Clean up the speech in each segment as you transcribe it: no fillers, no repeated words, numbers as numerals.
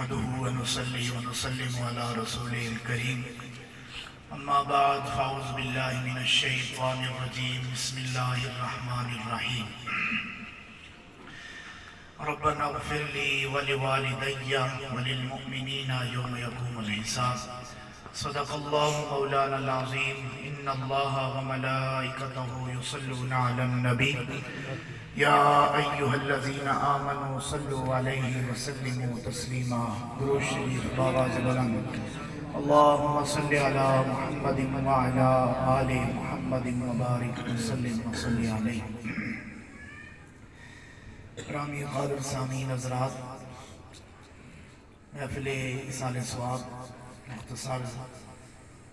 نحمده ونصلي ونسلم على رسوله الكريم اما بعد فاعوذ بالله من الشيطان الرجيم بسم الله الرحمن الرحيم ربنا اغفر لي ولوالدي وللمؤمنين يوم يقوم الحساب صدق الله مولانا العظيم ان الله وملائكته يصلون على النبي يا أيها الذين آمنوا صلوا عليه وسلموا تسليما درود شریف باواز بلند اللهم صل على محمد وعلى آل محمد وبارك وسلم وصل عليه. گرامی قادر سامعین حضرات، محفل ایصال ثواب مختصر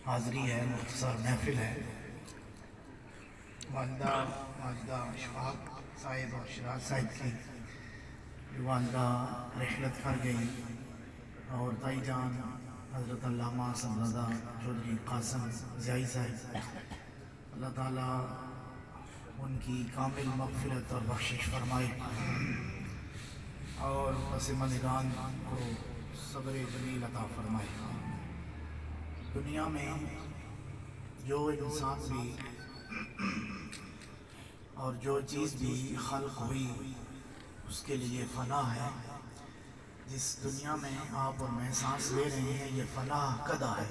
حاضری ہے، مختصر محفل ہے. والدہ ماجدہ اشفاق صاحب اور شراز صاحب کی جو والدہ رحلت کر گئی، اور دائی جان حضرت علامہ سمرادہ چودھری قاسم زیائی صاحب، اللہ تعالیٰ ان کی کامل مغفرت اور بخشش فرمائے اور پسماندگان کو صبر جمیل عطا فرمائے. دنیا میں جو انسان بھی اور جو چیز بھی خلق ہوئی اس کے لیے فنا ہے. جس دنیا میں آپ اور میں سانس لے رہے ہیں یہ فنا قدا ہے.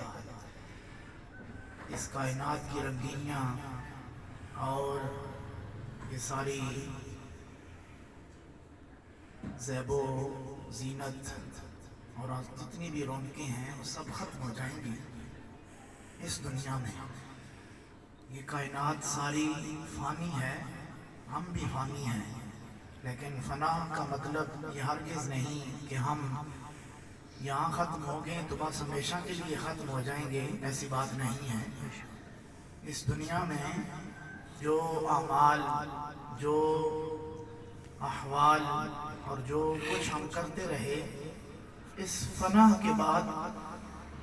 اس کائنات کی رنگینیاں اور یہ ساری زیب و زینت اور جتنی بھی رونقیں ہیں وہ سب ختم ہو جائیں گی اس دنیا میں. یہ کائنات ساری فانی ہے، ہم بھی فانی ہیں، لیکن فنا کا مطلب یہ ہرگز نہیں کہ ہم یہاں ختم ہو گئے تو بس ہمیشہ کے لیے ختم ہو جائیں گے. ایسی بات نہیں ہے. اس دنیا میں جو اعمال، جو احوال اور جو کچھ ہم کرتے رہے، اس فنا کے بعد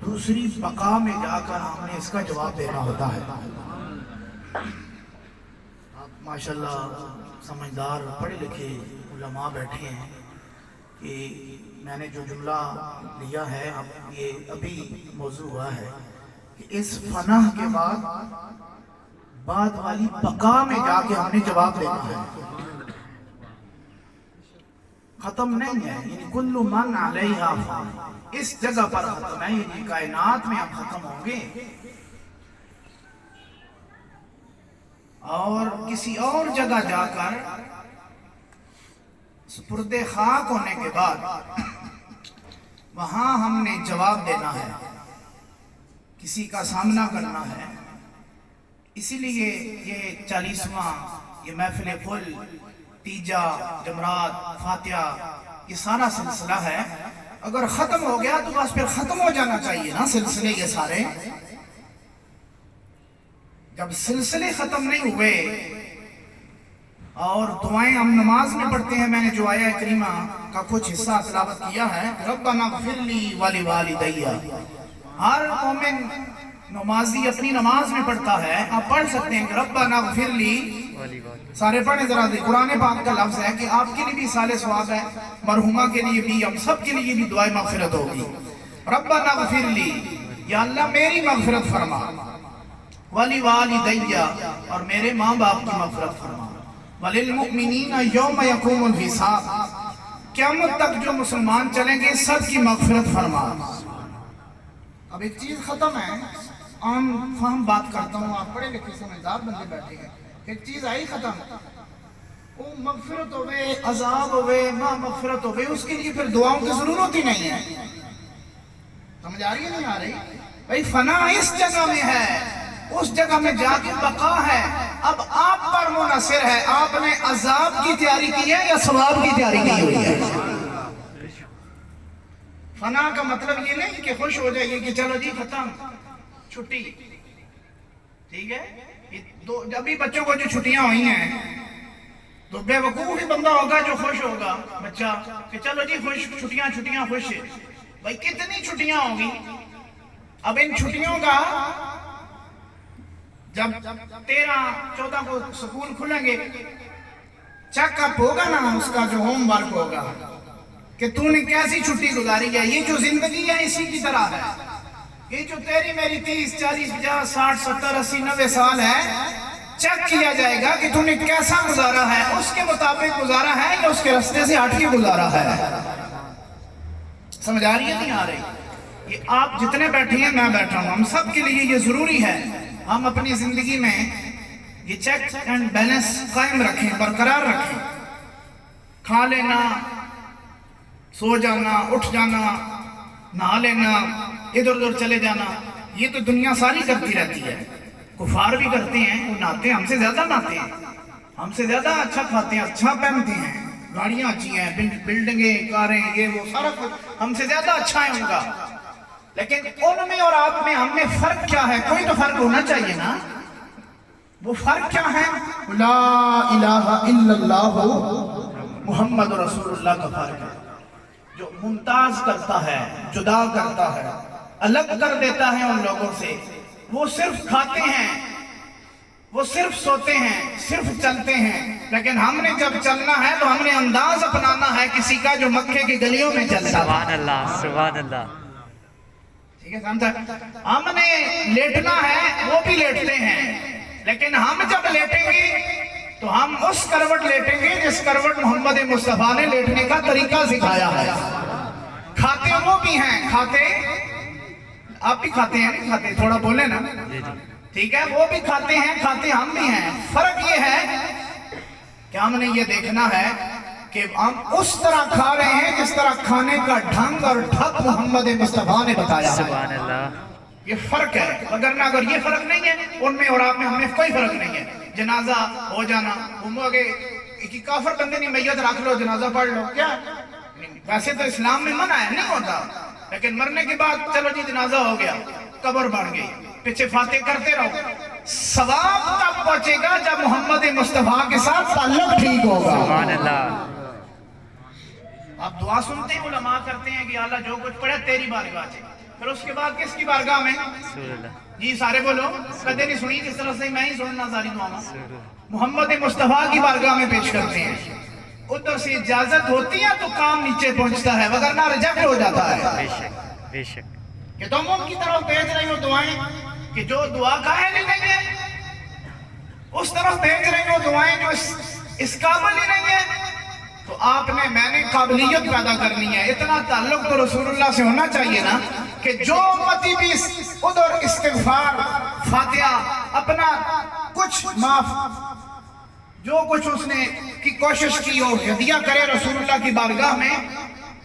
دوسری بقا میں جا کر ہم نے اس کا جواب دینا ہوتا ہے. ماشاءاللہ سمجھدار پڑھے لکھے علماء بیٹھے ہیں کہ میں نے جو جملہ لیا ہے اب یہ ابھی موضوع ہوا ہے کہ اس فنا کے بعد والی بقا میں جا کے ہم نے جواب دینا ہے. ختم نہیں ہے، یعنی کل من علیہا فان، اس جگہ پر ختم ہے، یعنی کائنات میں ہم ختم ہوں گے اور کسی اور جگہ جا کر سپرد خاک ہونے کے بعد وہاں ہم نے جواب دینا ہے، کسی کا سامنا کرنا ہے. اسی لیے یہ 40واں یہ محفل پھل، تیجا، جمرات، فاتحہ، یہ سارا سلسلہ ہے. اگر ختم ہو گیا تو بس پھر ختم ہو جانا چاہیے نا سلسلے یہ سارے. جب سلسلے ختم نہیں ہوئے اور دعائیں ہم نماز میں پڑھتے ہیں، میں نے جو آیہ کریمہ کا کچھ حصہ تلاوت کیا ہے، ربنا اغفر لی ولوالدی، ہر مومن نمازی اپنی نماز میں پڑھتا ہے. آپ پڑھ سکتے ہیں کہ ربنا اغفر لی، سارے پڑھیں ذرا دے. قرآن پاک کا لفظ ہے کہ آپ کے لیے بھی صالح ثواب ہے، مرحومہ کے لیے بھی، ہم سب کے لیے بھی دعائیں مغفرت ہوگی. ربنا اغفر لی، یا اللہ میری مغفرت فرما، وَلِوَالِدَيَّ، اور میرے ماں باپ کی مغفرت فرما، وَلِلْمُؤْمِنِينَ يَوْمَ يَقُومُ الْحِسَابِ، قیامت تک جو مسلمان چلیں گے سب کی مغفرت فرما. اب ایک چیز ختم ہے، عام فہم بات کرتا ہوں، آپ پڑھے لکھے سمجھدار بندے بیٹھے ہیں. ایک چیز آئی ختم، وہ مغفرت ہوئے، عذاب ہوئے، ماں مغفرت ہوئے، اس کے لیے پھر دعاؤں کی ضرورت ہی نہیں ہے. سمجھ آ رہی ہے نہیں آ رہی؟ بھئی فنا اس جگہ میں ہے، اس جگہ میں جا کے بقا ہے. اب آپ پر منحصر ہے، آپ نے عذاب کی تیاری کی ہے یا ثواب کی تیاری کی ہوئی ہے. فنا کا مطلب یہ نہیں کہ خوش ہو جائیے کہ چلو جی ختم، چھٹی، ٹھیک ہے. جب بھی بچوں کو جو چھٹیاں ہوئی ہیں تو بے وقوف ہی بندہ ہوگا جو خوش ہوگا بچہ کہ چلو جی خوش، چھٹیاں خوش ہے. بھائی کتنی چھٹیاں ہوں گی؟ اب ان چھٹیوں کا جب 13-14 کو سکول کھلیں گے، چیک اپ ہوگا نا اس کا جو ہوم ورک ہوگا، کہ تو نے کیسی چھٹی گزاری ہے. یہ جو زندگی ہے اسی کی طرح ہے. یہ جو تیری میری 30 40 50 60 70 80 90 سال ہے, چیک کیا جائے گا کہ تو نے کیسا گزارا ہے, اس کے مطابق گزارا ہے یا اس کے رستے سے ہٹ کے گزارا ہے. سمجھ آ رہی ہے نہیں آ رہی؟ یہ آپ جتنے بیٹھے ہیں, میں بیٹھا ہوں, ہم سب کے لیے یہ ضروری ہے ہم اپنی زندگی میں یہ چیک اینڈ بیلنس قائم رکھیں, برقرار رکھیں. کھا لینا, سو جانا, اٹھ جانا, نہا لینا, ادھر ادھر چلے جانا, یہ تو دنیا ساری کرتی رہتی ہے. کفار بھی کرتے ہیں, وہ نہاتے ہیں, ہم سے زیادہ نہاتے ہیں, ہم سے زیادہ اچھا کھاتے ہیں, اچھا پہنتے ہیں, گاڑیاں اچھی ہیں, بلڈنگیں, کاریں, یہ وہ سارا کچھ ہم سے زیادہ اچھا ہے ان کا. لیکن ان میں اور آپ میں ہم میں فرق کیا ہے؟ کوئی تو فرق ہونا چاہیے نا. وہ فرق کیا ہے؟ لا الہ الا اللہ محمد رسول اللہ کا فرق ہے, جو ممتاز کرتا ہے, جدا کرتا ہے, الگ کر دیتا ہے ان لوگوں سے. وہ صرف کھاتے ہیں, وہ صرف سوتے ہیں, صرف چلتے ہیں, لیکن ہم نے جب چلنا ہے تو ہم نے انداز اپنانا ہے کسی کا جو مکے کی گلیوں میں چلتا ہے. سبحان اللہ, سبحان اللہ. ٹھیک ہے, سمجھا؟ ہم نے لیٹنا ہے, وہ بھی لیٹتے ہیں, لیکن ہم جب لیٹیں گے تو ہم اس کروٹ لیٹیں گے جس کروٹ محمد مصطفیٰ نے لیٹنے کا طریقہ سکھایا ہے. کھاتے وہ بھی ہیں, کھاتے آپ بھی کھاتے ہیں, نہیں کھاتے؟ تھوڑا بولے نا. ٹھیک ہے, وہ بھی کھاتے ہیں, کھاتے ہم بھی ہیں. فرق یہ ہے کہ ہم نے یہ دیکھنا ہے کہ ہم اس طرح کھا رہے ہیں جس طرح کھانے کا ڈھنگ اور ڈھک محمد مصطفیٰ نے بتایا ہے. سبحان اللہ. یہ فرق ہے. اگر یہ فرق نہیں ہے ان میں اور آپ میں, ہم میں کوئی فرق نہیں ہے. جنازہ ہو جانا, ایک کافر بندے نہیں, میت رکھ لو, جنازہ پڑھ لو, کیا ویسے تو اسلام میں منع ہے, نہیں ہوتا. لیکن مرنے کے بعد چلو جی جنازہ ہو گیا, قبر بن گئی, پیچھے فاتح کرتے رہو. ثواب تب پہنچے گا جب محمد مصطفیٰ کے ساتھ تعلق ٹھیک ہوگا. سبحان اللہ. آپ دعا سنتے ہیں, علماء کرتے ہیں کہ اللہ جو کچھ پڑھے تیری بارگاہ سے, پھر اس کے بعد کس کی بارگاہ میں؟ جی سارے بولو, کدے نہیں سنی جس طرح سے میں ہی سننا ساری دعا محمد مصطفیٰ کی بارگاہ میں پیش کرتے ہیں. ادھر سے اجازت ہوتی ہے تو کام نیچے پہنچتا ہے, وگرنہ ریجیکٹ ہو جاتا ہے. بے شک, بے شک. کہ تم ان کی طرف بھیج رہی ہو دعائیں کہ جو دعا کہے نہیں دیں گے, اس طرف بھیج رہی ہو دعائیں جو اس قابل ہی نہیں ہے. تو آپ نے, میں نے قابلیت پیدا کرنی ہے. اتنا تعلق تو رسول اللہ سے ہونا چاہیے نا کہ جو امتی بھی ادھر استغفار, فاتحہ, اپنا کچھ معاف, جو کچھ اس نے کی کوشش کی ہو, ہدیہ کرے رسول اللہ کی بارگاہ میں,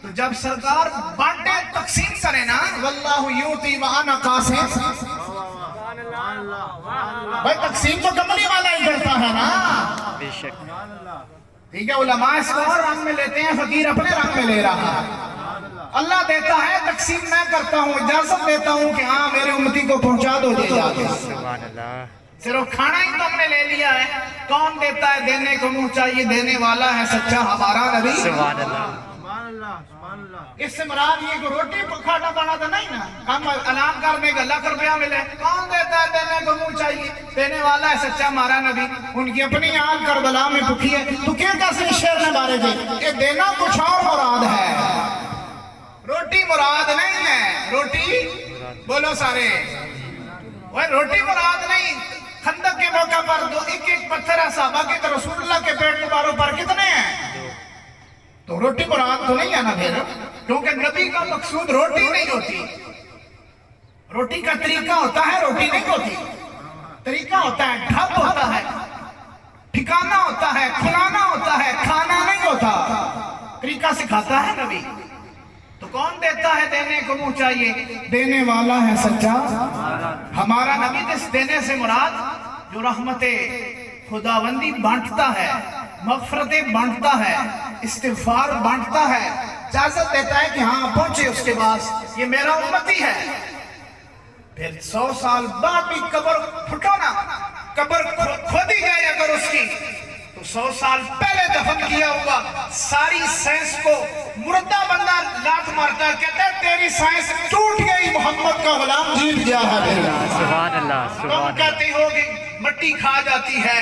تو جب سرکار بانٹے تقسیم کرے نا, واللہ یوتی وانا قاسم, بھائی تقسیم تو کملی والا ہی کرتا ہے نا. بے شک. ٹھیک ہے, علماء اس کو اور رنگ میں لیتے ہیں, فقیر اپنے رنگ میں لے رہا ہے. اللہ دیتا ہے, تقسیم میں کرتا ہوں, اجازت دیتا ہوں کہ ہاں میرے امتی کو پہنچا دو دے جا کے. سبحان اللہ. صرف کھانا ہی تو ہم نے لے لیا ہے. کون دیتا ہے؟ دینے کو منہ چاہیے, دینے والا ہے سچا ہمارا نبی. سبحان اللہ. اس سے مراد یہ کہ روٹی کھانا پانا تو نہیں نا, ہم اعلان کرنے کا لاکھ روپیہ ملے. کون دیتا ہے؟ دینے کو منہ چاہیے, دینے والا ہے سچا ہمارا نبی. ان کی اپنی آنکھ کربلا میں پکھی ہے, تو کیا کیسے شعر نے بارے جی, یہ دینا کچھ اور مراد ہے, روٹی مراد نہیں ہے. روٹی بولو سارے, وہ روٹی مراد نہیں. خندق کے موقع پر ایک ایک پتھر ہے صحابہ کے, تو رسول اللہ کے پیٹ مبارک پر کتنے ہیں؟ تو روٹی مراد تو نہیں ہے نا پھر, کیونکہ نبی کا مقصود روٹی نہیں ہوتی. روٹی کا طریقہ ہوتا ہے, روٹی نہیں ہوتی. طریقہ ہوتا ہے, ڈھب ہوتا ہے, ٹھکانا ہوتا ہے, کھلانا ہوتا ہے, کھانا نہیں ہوتا. طریقہ سکھاتا ہے نبی. تو کون دیتا ہے؟ دینے کو منہ چاہیے, دینے والا ہے سچا ہمارا نبی. اس دینے سے مراد جو رحمت خداوندی بانٹتا ہے, مغفرتیں بانٹتا ہے, استغفار بانٹتا ہے, اجازت دیتا ہے کہ ہاں پہنچے اس کے پاس, یہ میرا امتی ہے. پھر 100 سال بعد بھی قبر پھٹو نا, قبر کھودی جائے اگر اس کی, تو 100 سال پہلے دفن کیا ہوا ساری سائنس کو مردہ بندہ لات مارتا ہے, کہتا ہے تیری سائنس ٹوٹ گئی, محمد کا غلام جیت گیا ہے. سبحان اللہ. تم کہتے ہو کہ مٹی کھا جاتی ہے,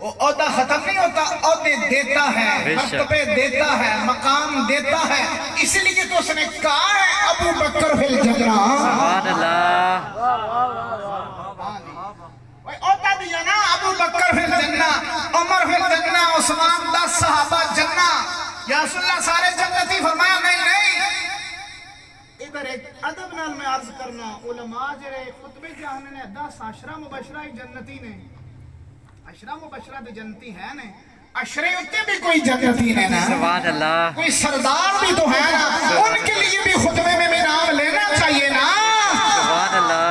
وہ عہدہ ختم نہیں ہوتا، عہدے دیتا ہے، مرتبے دیتا ہے، مقام دیتا ہے، اس لیے تو اس نے کہا ہے ابو بکر فی الجنہ۔ سبحان اللہ، عہدہ دیا نا، ابو بکر فی الجنہ، عمر فی الجنہ، عثمان 10 صحابہ جنہ، یا رسول اللہ سارے جنتی، فرمایا نہیں نہیں۔ ادھر ایک ادب نال میں عرض کرنا، علماء جڑے خطبے جہانے نے 10 عشرہ مبشرہ جنتی نے، عشرہ مبشرہ دی جنتی ہے نے، عشرے اتے بھی کوئی جنتی نے نا، سبحان اللہ، کوئی سردار بھی تو ہے نا، ان کے لیے بھی خطبے میں نام لینا چاہیے نا۔ سبحان اللہ،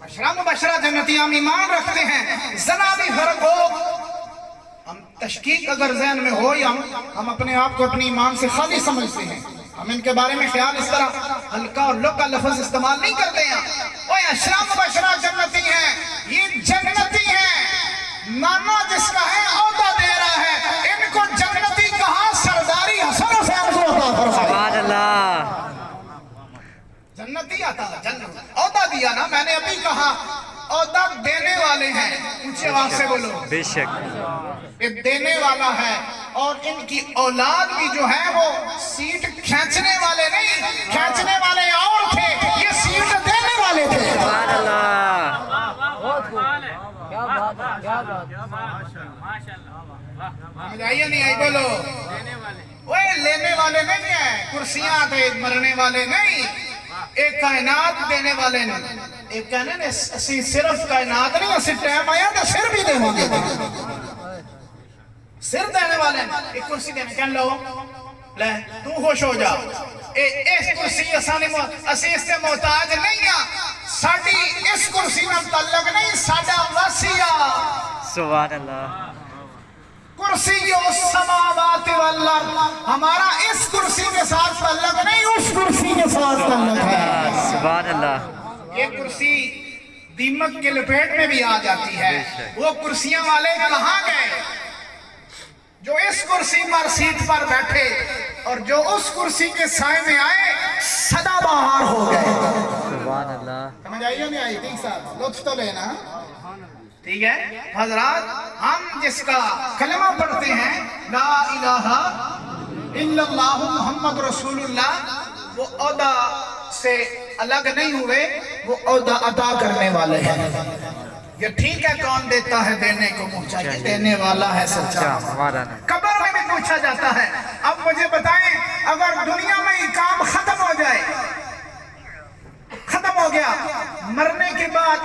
عشرہ مبشرہ جنتی ہم ایمان رکھتے ہیں، ذرا بھی فرق ہو، ہم تشکیق اگر ذہن میں ہو یا ہم اپنے آپ کو اپنی ایمان سے خالی سمجھتے ہیں، ہم ان کے بارے میں خیال اس طرح ہلکا اور لوکا لفظ استعمال نہیں کرتے ہیں۔ اوہ عشرہ مبشرہ جنتی ہیں، یہ جنتی ہیں، نانا جس کا ہے عہدہ دے رہا ہے، ان کو جنتی کہاں، سرداری حسن حسین کو عطا فرمائے۔ سبحان اللہ، جنتی آتا جنت، عہدہ دیا نا، میں نے ابھی کہا عہدہ دینے والے ہیں، اونچے آواز سے بولو، بے شک، یہ دینے والا ہے، اور ان کی اولاد بھی جو ہے وہ سیٹ کھینچنے والے نہیں، کھینچنے والے اور تھے، یہ سیٹ دینے والے تھے۔ سبحان اللہ، سمجھ آئی یا نہیں آئی، بولو۔ وہ لینے والے نہیں ہیں، کرسیاں تھے، مرنے والے نہیں، ایک کائنات دینے والے نہیں۔ ایک کہنے نے اسی صرف کائنات نہیں، اسی ٹائم آیا تو سر بھی دے ہوں گے، سر دینے والے ہیں۔ ایک کرسی دینے کہنے لو لے تو خوش ہو جا، اس کرسی اسی اس سے محتاج نہیں ہیں، ساڑی اس کرسی میں تعلق نہیں، ساڑا واسیہ سبحان اللہ، کرسی السماوات والارض، ہمارا اس کرسی کے ساتھ تعلق نہیں، اس کرسی کے ساتھ تعلق ہے۔ سبحان اللہ، یہ کرسی دیمک کے لپیٹ میں بھی آ جاتی ہے، وہ کرسیاں والے کہاں گئے جو اس کرسی پر سیٹ پر بیٹھے اور جو اس کرسی کے سائے میں آئے سدا بہار ہو گئے۔ سبحان اللہ، سمجھ آئی یا نہیں آئی؟ ٹھیک صاحب لطف تو لینا، ٹھیک ہے حضرات۔ ہم جس کا کلمہ پڑھتے ہیں لا الہ الا اللہ محمد رسول اللہ، وہ عہدہ سے الگ نہیں ہوئے، وہ عہدہ عطا کرنے والے ہیں۔ یہ ٹھیک ہے کون دیتا ہے، دینے کو پوچھا، یہ دینے والا ہے سچا۔ قبر میں بھی پوچھا جاتا ہے۔ اب مجھے بتائیں اگر دنیا میں یہ کام ختم ہو جائے، ختم ہو گیا، مرنے کے بعد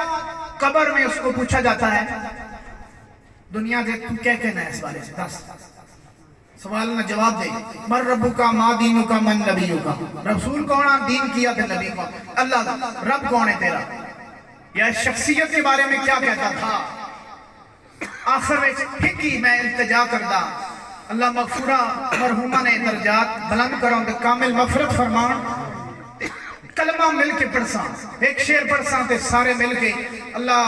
قبر میں اس کو پوچھا جاتا ہے دنیا دے تو کیا کہنا ہے اس بارے سے، دس سوال نہ جواب دے، من ربو کا ما دینو کا من نبیو کا، رسول کون ہے، دین کیا تھا نبی کو، اللہ رب کون ہے تیرا، یا شخصیت کے بارے میں کیا کہتا تھا۔ آخر میں پھکی میں التجا کردہ اللہ مغفورہ مرحومہ نے درجات بلند کروں کہ کامل مغفرت فرمان، کلمہ مل کے پڑھساں، ایک شعر پڑھساں تے سارے مل کے اللہ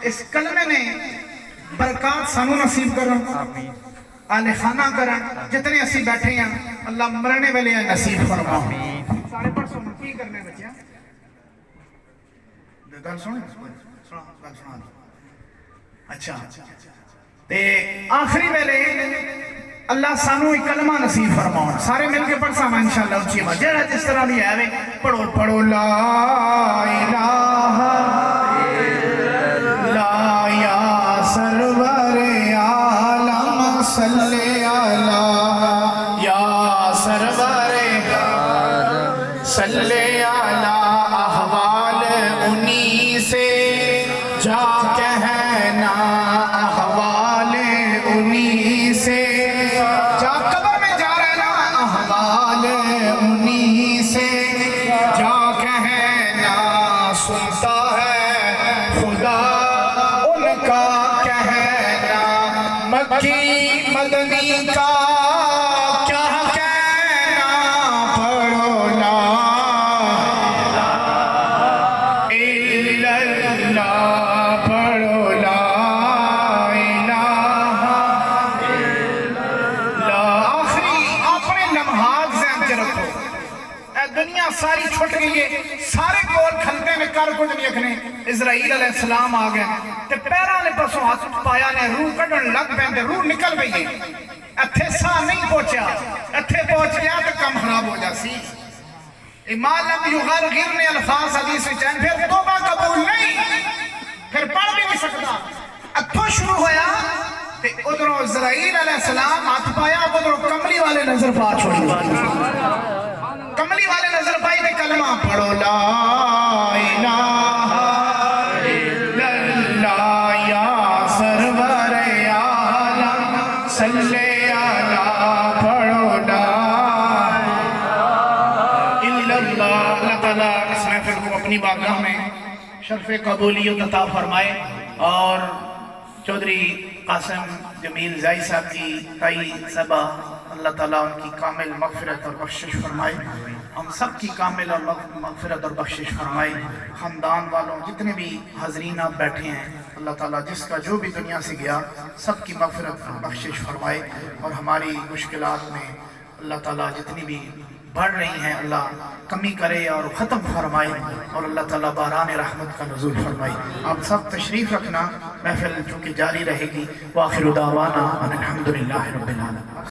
اس کلمے نے برکات سانو نصیب کروں، آل خانہ کریں، جتنے اسی بیٹھے ہیں اللہ مرنے والے ہیں نصیب فرماؤں۔ سارے پڑھ سنو کی کرنے بچے ہیں، گل سنے گل سنا، اچھا تے آخری ویلے اللہ سانو ایک کلمہ نصیب فرماؤں، سارے مل کے پڑھ ساما انشاءاللہ اچھی بات جیڑا جس طرح بھی ہے پڑھو پڑھو لا الہ الا اللہ یا سرور عالم صلی علی یا سرور صلی علی احوال انہی سے جا کہنا، احوال انہی سے جا، قبر میں جا رہنا، احوال انہی سے جا کہنا، سنتا ہے خدا ان کا کہنا، مکی مدنی کا کیا کہنا، پڑھو لا الا اللہ، پڑھو لا الہ الا اللہ۔ آخری اپنے لمحات ذہن کے رکھو، اے دنیا ساری چھٹ گئی ہے، سارے کول کھلتے نے کر کچھ نہیں اکھنے اسرائیل علیہ السلام آ گئے تے پیرا نے پسوں ہاتھ پایا نے روح کڈن لگ پے تے روح نکل گئی اتھے سا نہیں پہنچیا اتھے پہنچ گیا تو کم خراب ہو جاسی امام لم یغرغر نے الفاظ حدیث میں چاہیں پھر توبہ قبول نہیں پھر پڑھ بھی نہیں سکتا اتھوں شروع ہویا تے ادھروں اسرائیل علیہ السلام ہاتھ پایا ادھروں کملی والے نظر پا چھوڑی کملی والے نظر پائی تے کلمہ پڑھو لا الہ الا اللہ یا سرور عالم صلی اللہ پڑھو لا الہ الا اللہ اللہ تعالیٰ اس محفل کو اپنی بارگاہ میں شرف قبولیت عطا فرمائے اور چودھری قاسم جمیل زائی صاحب کی تائی صبا اللہ تعالیٰ ان کی کامل مغفرت اور بخشش فرمائے ہم سب کی کامل اور مغفرت اور بخشش فرمائے خاندان والوں جتنے بھی حاضرین آپ بیٹھے ہیں اللہ تعالیٰ جس کا جو بھی دنیا سے گیا سب کی مغفرت اور بخشش فرمائے اور ہماری مشکلات میں اللہ تعالیٰ جتنی بھی بڑھ رہی ہیں اللہ کمی کرے اور ختم فرمائے اور اللہ تعالیٰ باران رحمت کا نزول فرمائے آپ سب تشریف رکھنا محفل چونکہ جاری رہے گی وآخر دعوانا ان الحمدللہ رب العالمین